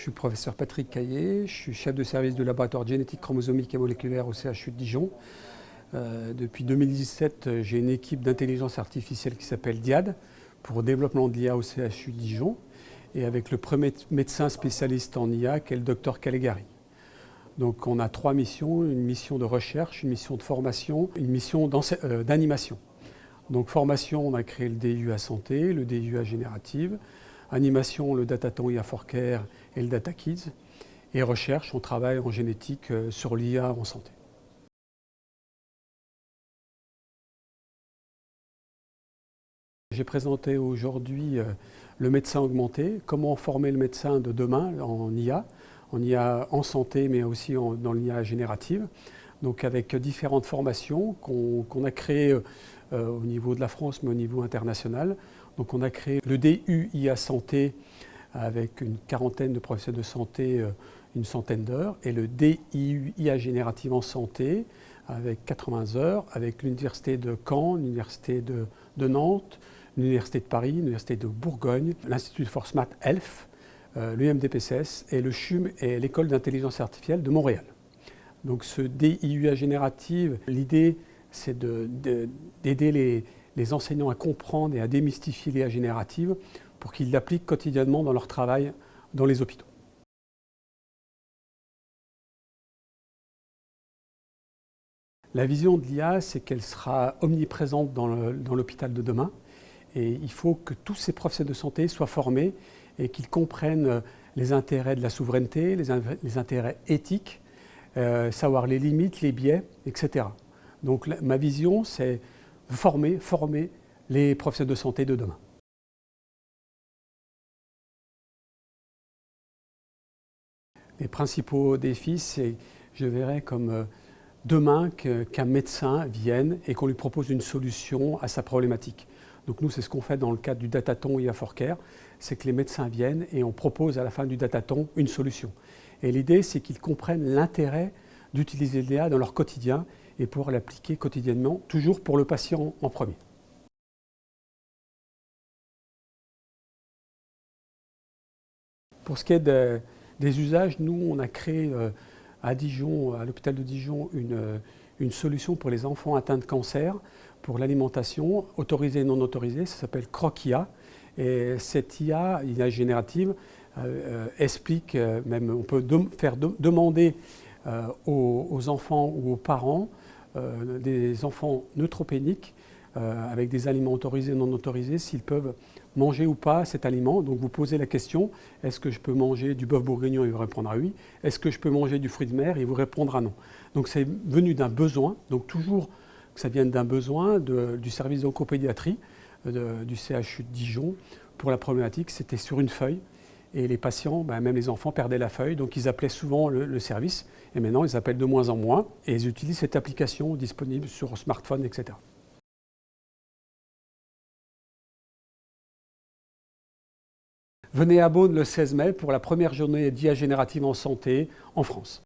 Je suis le professeur Patrick Caillé, je suis chef de service du laboratoire de génétique chromosomique et moléculaire au CHU de Dijon. Depuis 2017, j'ai une équipe d'intelligence artificielle qui s'appelle DIAD pour le développement de l'IA au CHU de Dijon et avec le premier médecin spécialiste en IA qui est le docteur Calegari. Donc on a trois missions, une mission de recherche, une mission de formation, une mission d'animation. Donc formation, on a créé le DIU à santé, le DIU à générative. Animation, le Dataton IA for Care et le Data Kids. Et recherche, on travaille en génétique sur l'IA en santé. J'ai présenté aujourd'hui le médecin augmenté, comment former le médecin de demain en IA en santé mais aussi dans l'IA générative. Donc avec différentes formations qu'on a créées au niveau de la France mais au niveau international. Donc on a créé le DU IA santé avec une quarantaine de professionnels de santé, une centaine d'heures, et le DIU IA générative en santé avec 80 heures, avec l'Université de Caen, l'Université de Nantes, l'Université de Paris, l'Université de Bourgogne, l'Institut for Smart Health, l'UMDPCS et le CHUM et l'École d'intelligence artificielle de Montréal. Donc ce DIUA générative, l'idée c'est d'aider les enseignants à comprendre et à démystifier l'IA générative pour qu'ils l'appliquent quotidiennement dans leur travail dans les hôpitaux. La vision de l'IA, c'est qu'elle sera omniprésente dans l'hôpital de demain. Et il faut que tous ces professionnels de santé soient formés et qu'ils comprennent les intérêts de la souveraineté, les intérêts éthiques, savoir les limites, les biais, etc. Donc ma vision, c'est former les professionnels de santé de demain. Les principaux défis, c'est, je verrais comme demain qu'un médecin vienne et qu'on lui propose une solution à sa problématique. Donc nous, c'est ce qu'on fait dans le cadre du Dataton IA for Care, c'est que les médecins viennent et on propose à la fin du Dataton une solution. Et l'idée, c'est qu'ils comprennent l'intérêt d'utiliser l'IA dans leur quotidien et pour l'appliquer quotidiennement, toujours pour le patient en premier. Pour ce qui est des usages, nous, on a créé à Dijon, à l'hôpital de Dijon, une solution pour les enfants atteints de cancer, pour l'alimentation, autorisée et non autorisée, ça s'appelle Croc-IA. Et cette IA générative, explique, même on peut faire demander aux enfants ou aux parents des enfants neutropéniques avec des aliments autorisés et non autorisés, s'ils peuvent manger ou pas cet aliment. Donc vous posez la question, est-ce que je peux manger du bœuf bourguignon? Il vous répondra oui. Est-ce que je peux manger du fruit de mer? Il vous répondra non. Donc c'est venu d'un besoin, donc toujours que ça vienne d'un besoin du service d'oncopédiatrie du CHU de Dijon pour la problématique. C'était sur une feuille et les patients, même les enfants, perdaient la feuille, donc ils appelaient souvent le service et maintenant ils appellent de moins en moins et ils utilisent cette application disponible sur smartphone, etc. Venez à Beaune le 16 mai pour la première journée d'IA générative en santé en France.